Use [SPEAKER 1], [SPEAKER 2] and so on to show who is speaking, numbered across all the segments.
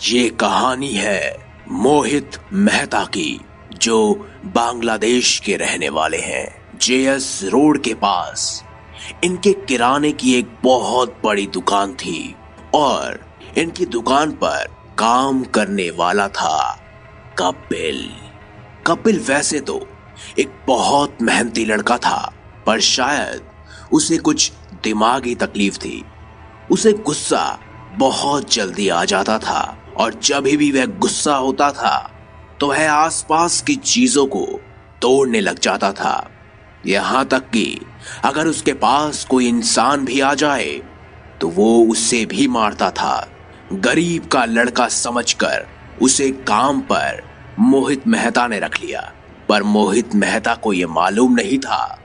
[SPEAKER 1] ये कहानी है मोहित मेहता की, जो बांग्लादेश के रहने वाले हैं। जेएस रोड के पास इनके किराने की एक बहुत बड़ी दुकान थी और इनकी दुकान पर काम करने वाला था कपिल। कपिल वैसे तो एक बहुत मेहनती लड़का था, पर शायद उसे कुछ दिमागी तकलीफ थी। उसे गुस्सा बहुत जल्दी आ जाता था और जब भी वह गुस्सा होता था तो वह आसपास की चीजों को तोड़ने लग जाता था। यहाँ तक कि अगर उसके पास कोई इंसान भी आ जाए तो वो उससे भी मारता था। गरीब का लड़का समझकर उसे काम पर मोहित मेहता ने रख लिया, पर मोहित मेहता को यह मालूम नहीं था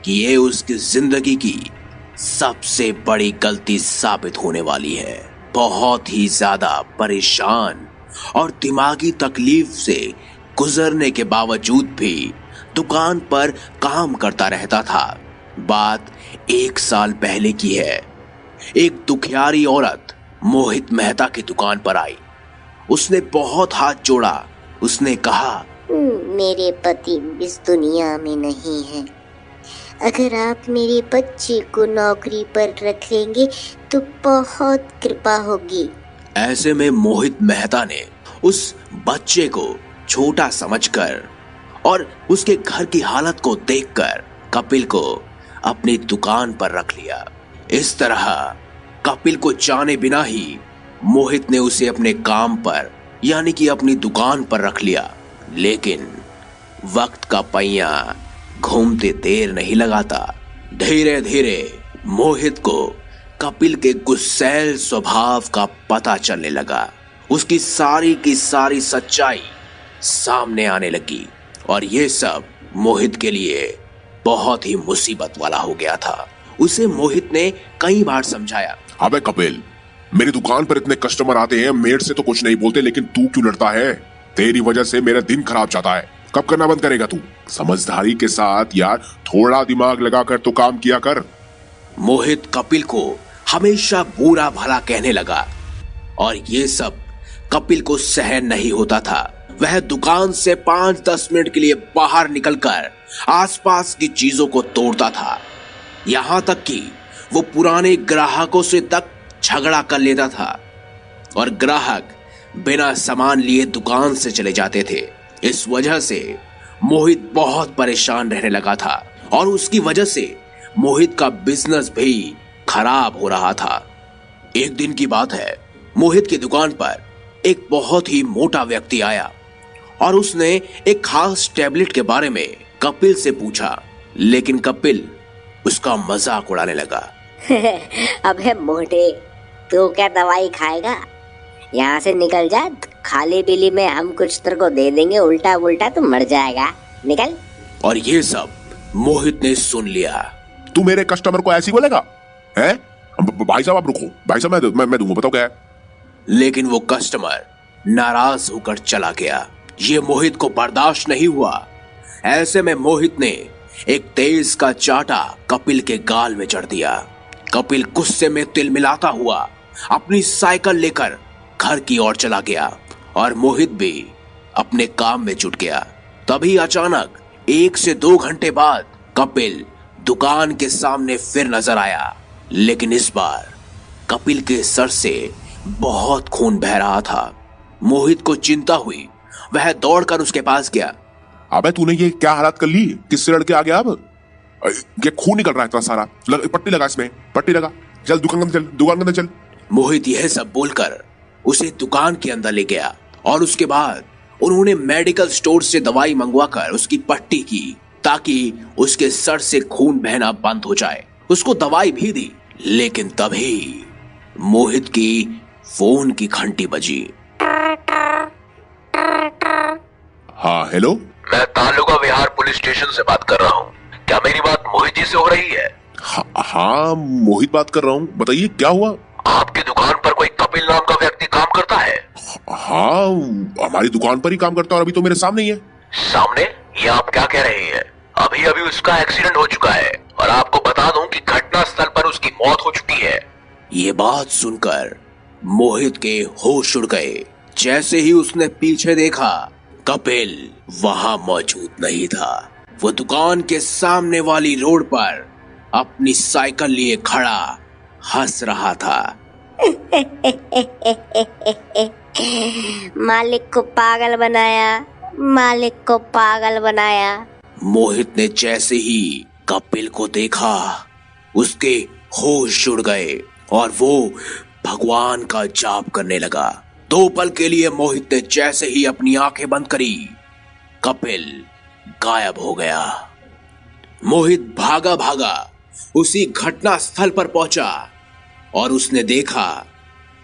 [SPEAKER 1] कि ये उसकी जिंदगी की सबसे बड़ी गलती साबित होने वाली है। बहुत ही ज्यादा परेशान और दिमागी तकलीफ से गुजरने के बावजूद भी दुकान पर काम करता रहता था। बात 1 साल पहले की है। एक दुखियारी औरत मोहित मेहता की दुकान पर आई। उसने बहुत हाथ जोड़ा। उसने कहा,
[SPEAKER 2] मेरे पति इस दुनिया में नहीं है। अगर आप मेरे बच्चे को नौकरी पर रख लेंगे तो बहुत कृपा होगी।
[SPEAKER 1] ऐसे में मोहित मेहता ने उस बच्चे को छोटा समझकर और उसके घर की हालत को देखकर कपिल को अपनी दुकान पर रख लिया। इस तरह कपिल को जाने बिना ही मोहित ने उसे अपने काम पर यानी कि अपनी दुकान पर रख लिया। लेकिन वक्त का पहिया घूमते देर नहीं लगाता। धीरे धीरे मोहित को कपिल के गुस्सैल स्वभाव का पता चलने लगा। उसकी सारी की सारी सच्चाई सामने आने लगी और ये सब मोहित के लिए बहुत ही मुसीबत वाला हो गया था। उसे मोहित ने कई बार समझाया।
[SPEAKER 3] अबे कपिल, मेरी दुकान पर इतने कस्टमर आते हैं, मेड से तो कुछ नहीं बोलते, लेकिन तू क्यों लड़ता है? तेरी वजह से मेरा दिन खराब जाता है। कब करना बंद करेगा तू? समझदारी के साथ यार, थोड़ा दिमाग लगाकर तो काम किया कर।
[SPEAKER 1] मोहित कपिल को हमेशा बुरा भला कहने लगा और ये सब कपिल को सहन नहीं होता था। वह दुकान से 5-10 मिनट के लिए बाहर निकलकर आसपास की चीजों को तोड़ता था। यहां तक कि वो पुराने ग्राहकों से तक झगड़ा कर लेता था और ग्राहक बिना सामान लिए दुकान से चले जाते थे। इस वजह से मोहित बहुत परेशान रहने लगा था और उसकी वजह से मोहित का बिजनेस भी खराब हो रहा था। एक दिन की बात है, मोहित की दुकान पर एक बहुत ही मोटा व्यक्ति आया और उसने एक खास टैबलेट के बारे में कपिल से पूछा, लेकिन कपिल उसका मजाक उड़ाने लगा।
[SPEAKER 2] अबे मोटे, तू क्या दवाई खाएगा? यहाँ से निकल जा, खाली बिली में हम कुछ तेरे को दे देंगे, उल्टा उल्टा तो मर जाएगा, निकल।
[SPEAKER 1] और ये सब मोहित ने सुन लिया।
[SPEAKER 3] तू मेरे कस्टमर को ऐसी बोलेगा? हैं? भाई साहब आप रुको, भाई साहब मैं दूंगा, बताओ क्या है?
[SPEAKER 1] लेकिन वो कस्टमर नाराज होकर चला गया। ये मोहित को बर्दाश्त नहीं हुआ। ऐसे में मोहित ने एक तेज का चाटा कपिल के गाल में चढ़ दिया। कपिल गुस्से में तिलमिलाता हुआ अपनी साइकिल लेकर घर की ओर चला गया और मोहित भी अपने काम में जुट गया। तभी अचानक 1 से 2 घंटे बाद कपिल दुकान के सामने फिर नजर आया, लेकिन इस बार कपिल के सर से बहुत खून बह रहा था। मोहित को चिंता हुई। वह दौड़कर उसके पास गया।
[SPEAKER 3] अबे तूने ये क्या हालत कर ली? किससे लड़के आ गया? अब ये खून निकल रहा है इतना सारा। पट्टी लगा, इसमें पट्टी लगा। चल दुकान के अंदर चल, दुकान के अंदर चल।
[SPEAKER 1] मोहित यह सब बोलकर उसे दुकान के अंदर ले गया और उसके बाद उन्होंने मेडिकल स्टोर से दवाई मंगवाकर उसकी पट्टी की ताकि उसके सर से खून बहना बंद हो जाए। उसको दवाई भी दी, लेकिन तभी मोहित की फोन की घंटी बजी।
[SPEAKER 3] हाँ हेलो,
[SPEAKER 4] मैं तालुका विहार पुलिस स्टेशन से बात कर रहा हूँ। क्या मेरी बात मोहित जी से हो रही है?
[SPEAKER 3] हाँ मोहित बात कर रहा हूँ, बताइए क्या हुआ?
[SPEAKER 4] आपकी दुकान पर कोई कपिल नाम का व्यक्ति काम करता है?
[SPEAKER 3] हाँ, हमारी दुकान पर ही काम करता है और अभी तो मेरे सामने ही है।
[SPEAKER 4] सामने? ये आप क्या कह रहे हैं? अभी अभी उसका एक्सीडेंट हो चुका है और आपको बता दूं कि घटना स्थल पर उसकी मौत हो चुकी है।
[SPEAKER 1] ये बात सुनकर मोहित के होश उड़ गए। जैसे ही उसने पीछे देखा, कपिल वहां मौजूद नहीं था। वो दुकान के सामने वाली रोड पर अपनी साइकिल लिए खड़ा हंस रहा था।
[SPEAKER 2] मालिक को पागल बनाया, मालिक को पागल बनाया।
[SPEAKER 1] मोहित ने जैसे ही कपिल को देखा, उसके होश उड़ गए और वो भगवान का जाप करने लगा। 2 पल के लिए मोहित ने जैसे ही अपनी आंखें बंद करी, कपिल गायब हो गया। मोहित भागा भागा उसी घटना स्थल पर पहुंचा और उसने देखा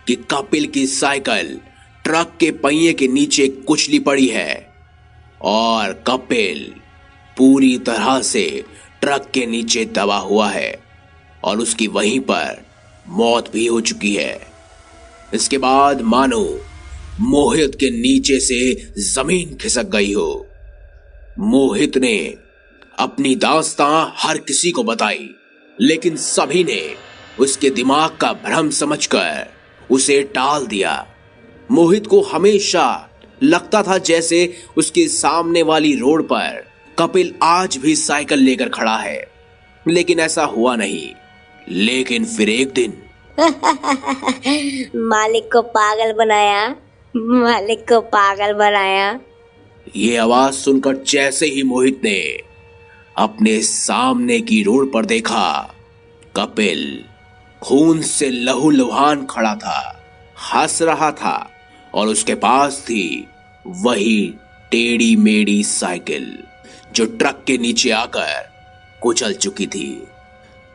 [SPEAKER 1] कि कपिल की साइकिल ट्रक के पहिए के नीचे कुचली पड़ी है और कपिल पूरी तरह से ट्रक के नीचे दबा हुआ है और उसकी वहीं पर मौत भी हो चुकी है। इसके बाद मानो मोहित के नीचे से जमीन खिसक गई हो। मोहित ने अपनी दास्तां हर किसी को बताई, लेकिन सभी ने उसके दिमाग का भ्रम समझकर उसे टाल दिया। मोहित को हमेशा लगता था जैसे उसके सामने वाली रोड पर कपिल आज भी साइकिल लेकर खड़ा है, लेकिन ऐसा हुआ नहीं। लेकिन फिर एक दिन
[SPEAKER 2] मालिक को पागल बनाया, मालिक को पागल बनाया।
[SPEAKER 1] ये आवाज सुनकर जैसे ही मोहित ने अपने सामने की रोड पर देखा, कपिल खून से लहूलुहान खड़ा था, हंस रहा था और उसके पास थी वही टेढ़ी मेढ़ी साइकिल जो ट्रक के नीचे आकर कुचल चुकी थी।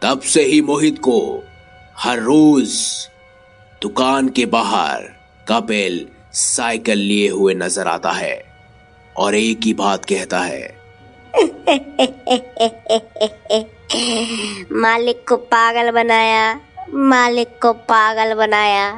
[SPEAKER 1] तब से ही मोहित को हर रोज दुकान के बाहर कपिल साइकिल लिए हुए नजर आता है और एक ही बात कहता है,
[SPEAKER 2] मालिक को पागल बनाया, मालिक को पागल बनाया।